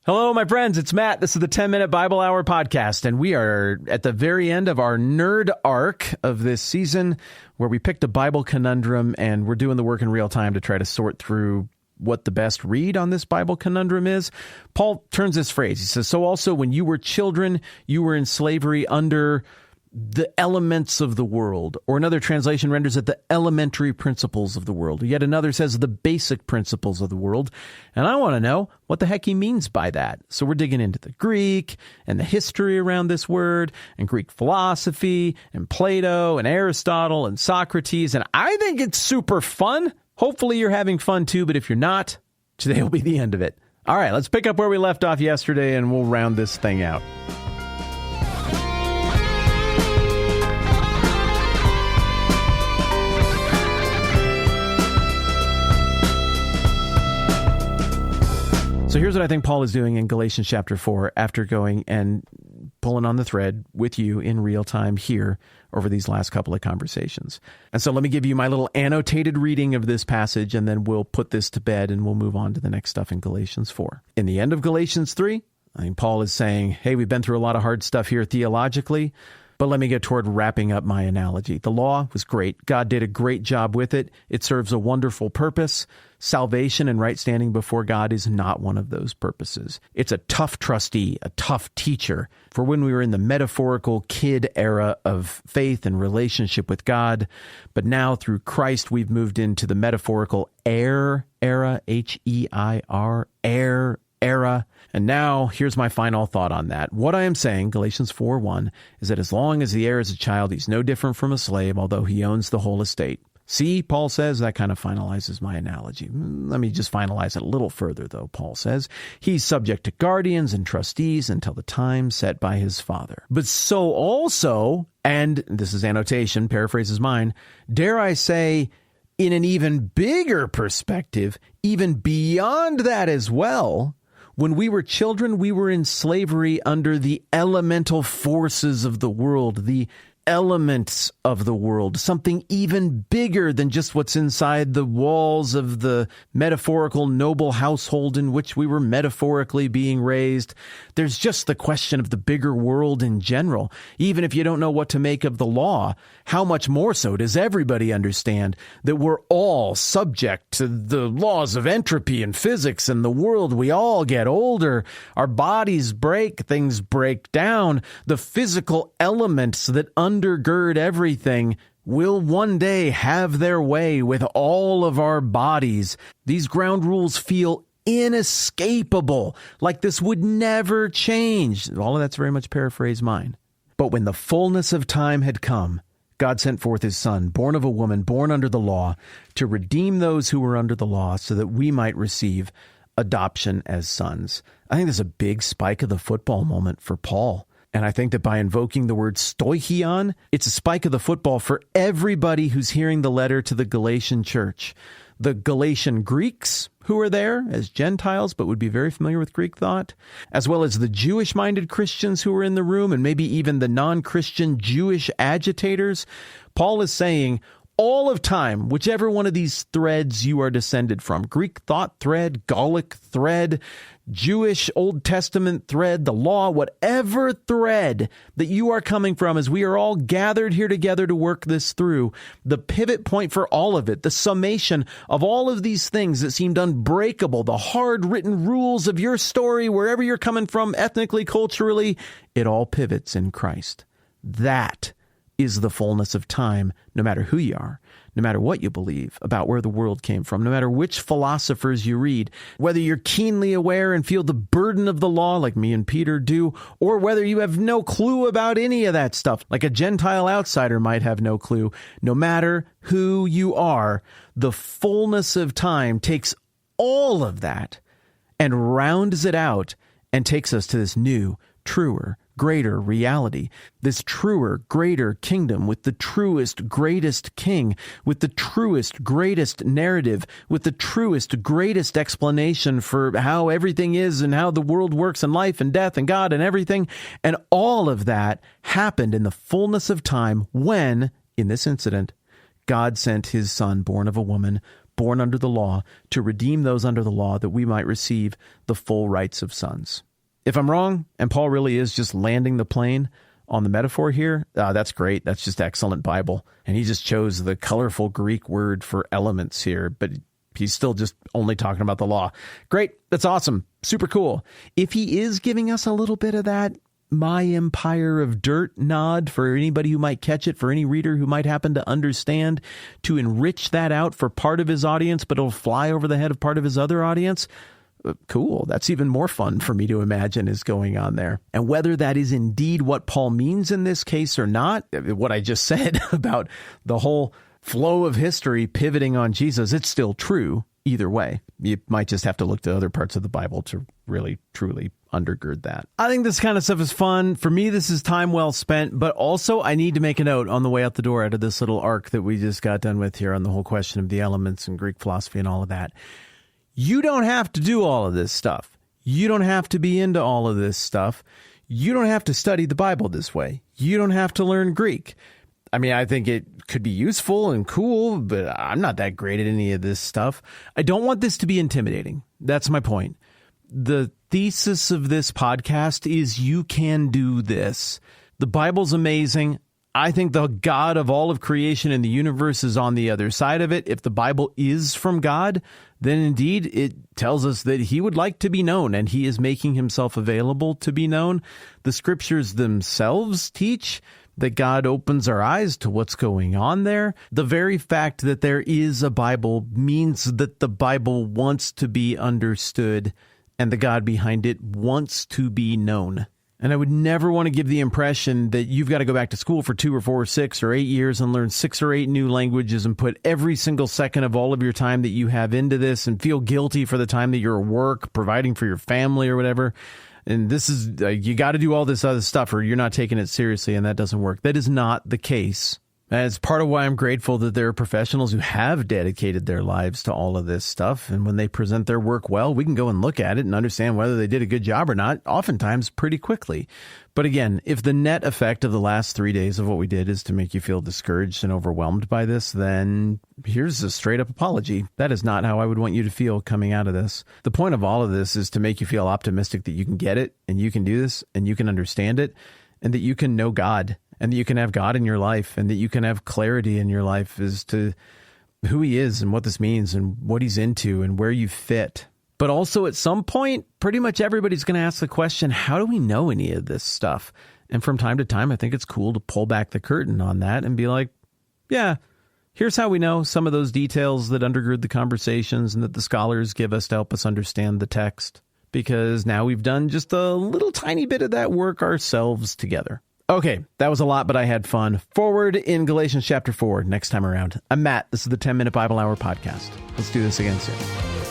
Hello, my friends. It's Matt. This is the 10-Minute Bible Hour podcast, and we are at the very end of our nerd arc of this season where we picked a Bible conundrum, and we're doing the work in real time to try to sort through what the best read on this Bible conundrum is. Paul turns this phrase. He says, so also when you were children, you were in slavery under the elements of the world, or another translation renders it the elementary principles of the world. Yet another says the basic principles of the world. And I want to know what the heck he means by that. So we're digging into the Greek and the history around this word and Greek philosophy and Plato and Aristotle and Socrates. And I think it's super fun. Hopefully you're having fun too, but if you're not, today will be the end of it. All right, let's pick up where we left off yesterday and we'll round this thing out. So here's what I think Paul is doing in Galatians chapter 4 after going and pulling on the thread with you in real time here over these last couple of conversations. And so let me give you my little annotated reading of this passage, and then we'll put this to bed and we'll move on to the next stuff in Galatians 4. In the end of Galatians 3, I think Paul is saying, hey, we've been through a lot of hard stuff here theologically, but let me get toward wrapping up my analogy. The law was great. God did a great job with it. It serves a wonderful purpose. Salvation and right standing before God is not one of those purposes. It's a tough trustee, a tough teacher for when we were in the metaphorical kid era of faith and relationship with God. But now through Christ, we've moved into the metaphorical heir era, H-E-I-R, heir era. And now, here's my final thought on that. What I am saying, Galatians 4:1, is that as long as the heir is a child, he's no different from a slave, although he owns the whole estate. See, Paul says, that kind of finalizes my analogy. Let me just finalize it a little further, though. Paul says, he's subject to guardians and trustees until the time set by his father. But so also, and this is annotation, paraphrases mine, dare I say, in an even bigger perspective, even beyond that as well, when we were children, we were in slavery under the elemental forces of the world, the elements of the world, something even bigger than just what's inside the walls of the metaphorical noble household in which we were metaphorically being raised. There's just the question of the bigger world in general. Even if you don't know what to make of the law, how much more so does everybody understand that we're all subject to the laws of entropy and physics and the world? We all get older. Our bodies break. Things break down. The physical elements that undergird everything will one day have their way with all of our bodies. These ground rules feel inescapable, like this would never change. All of that's very much paraphrase mine. But when the fullness of time had come, God sent forth his Son, born of a woman, born under the law, to redeem those who were under the law so that we might receive adoption as sons. I think there's a big spike of the football moment for Paul. And I think that by invoking the word stoichion, it's a spike of the football for everybody who's hearing the letter to the Galatian church. The Galatian Greeks who are there as Gentiles, but would be very familiar with Greek thought, as well as the Jewish-minded Christians who are in the room, and maybe even the non-Christian Jewish agitators. Paul is saying, all of time, whichever one of these threads you are descended from, Greek thought thread, Gallic thread, Jewish Old Testament thread, the law, whatever thread that you are coming from, as we are all gathered here together to work this through, the pivot point for all of it, the summation of all of these things that seemed unbreakable, the hard written rules of your story, wherever you're coming from, ethnically, culturally, it all pivots in Christ. That is the fullness of time, no matter who you are, no matter what you believe about where the world came from, no matter which philosophers you read, whether you're keenly aware and feel the burden of the law like me and Peter do, or whether you have no clue about any of that stuff, like a Gentile outsider might have no clue. No matter who you are, the fullness of time takes all of that and rounds it out and takes us to this new, truer, greater reality, this truer, greater kingdom with the truest, greatest king, with the truest, greatest narrative, with the truest, greatest explanation for how everything is and how the world works and life and death and God and everything. And all of that happened in the fullness of time when, in this incident, God sent his Son, born of a woman, born under the law to redeem those under the law, that we might receive the full rights of sons. If I'm wrong, and Paul really is just landing the plane on the metaphor here, that's great. That's just excellent Bible. And he just chose the colorful Greek word for elements here, but he's still just only talking about the law. Great. That's awesome. Super cool. If he is giving us a little bit of that my empire of dirt nod for anybody who might catch it, for any reader who might happen to understand, to enrich that out for part of his audience, but it'll fly over the head of part of his other audience, cool. That's even more fun for me to imagine is going on there. And whether that is indeed what Paul means in this case or not, what I just said about the whole flow of history pivoting on Jesus, it's still true either way. You might just have to look to other parts of the Bible to really, truly undergird that. I think this kind of stuff is fun. For me, this is time well spent, but also I need to make a note on the way out the door out of this little arc that we just got done with here on the whole question of the elements and Greek philosophy and all of that. You don't have to do all of this stuff. You don't have to be into all of this stuff. You don't have to study the Bible this way. You don't have to learn Greek. I mean, I think it could be useful and cool, but I'm not that great at any of this stuff. I don't want this to be intimidating. That's my point. The thesis of this podcast is you can do this. The Bible's amazing. I think the God of all of creation and the universe is on the other side of it. If the Bible is from God, then indeed it tells us that he would like to be known, and he is making himself available to be known. The scriptures themselves teach that God opens our eyes to what's going on there. The very fact that there is a Bible means that the Bible wants to be understood, and the God behind it wants to be known. And I would never want to give the impression that you've got to go back to school for 2 or 4 or 6 or 8 years and learn 6 or 8 new languages and put every single second of all of your time that you have into this and feel guilty for the time that you're at work, providing for your family or whatever. And this is, you got to do all this other stuff or you're not taking it seriously, and that doesn't work. That is not the case. And it's part of why I'm grateful that there are professionals who have dedicated their lives to all of this stuff. And when they present their work well, we can go and look at it and understand whether they did a good job or not, oftentimes pretty quickly. But again, if the net effect of the last 3 days of what we did is to make you feel discouraged and overwhelmed by this, then here's a straight up apology. That is not how I would want you to feel coming out of this. The point of all of this is to make you feel optimistic that you can get it and you can do this and you can understand it and that you can know God. And that you can have God in your life and that you can have clarity in your life as to who he is and what this means and what he's into and where you fit. But also at some point, pretty much everybody's going to ask the question, how do we know any of this stuff? And from time to time, I think it's cool to pull back the curtain on that and be like, yeah, here's how we know some of those details that undergird the conversations and that the scholars give us to help us understand the text. Because now we've done just a little tiny bit of that work ourselves together. Okay, that was a lot, but I had fun. Forward in Galatians chapter 4 next time around. I'm Matt. This is the 10-Minute Bible Hour podcast. Let's do this again soon.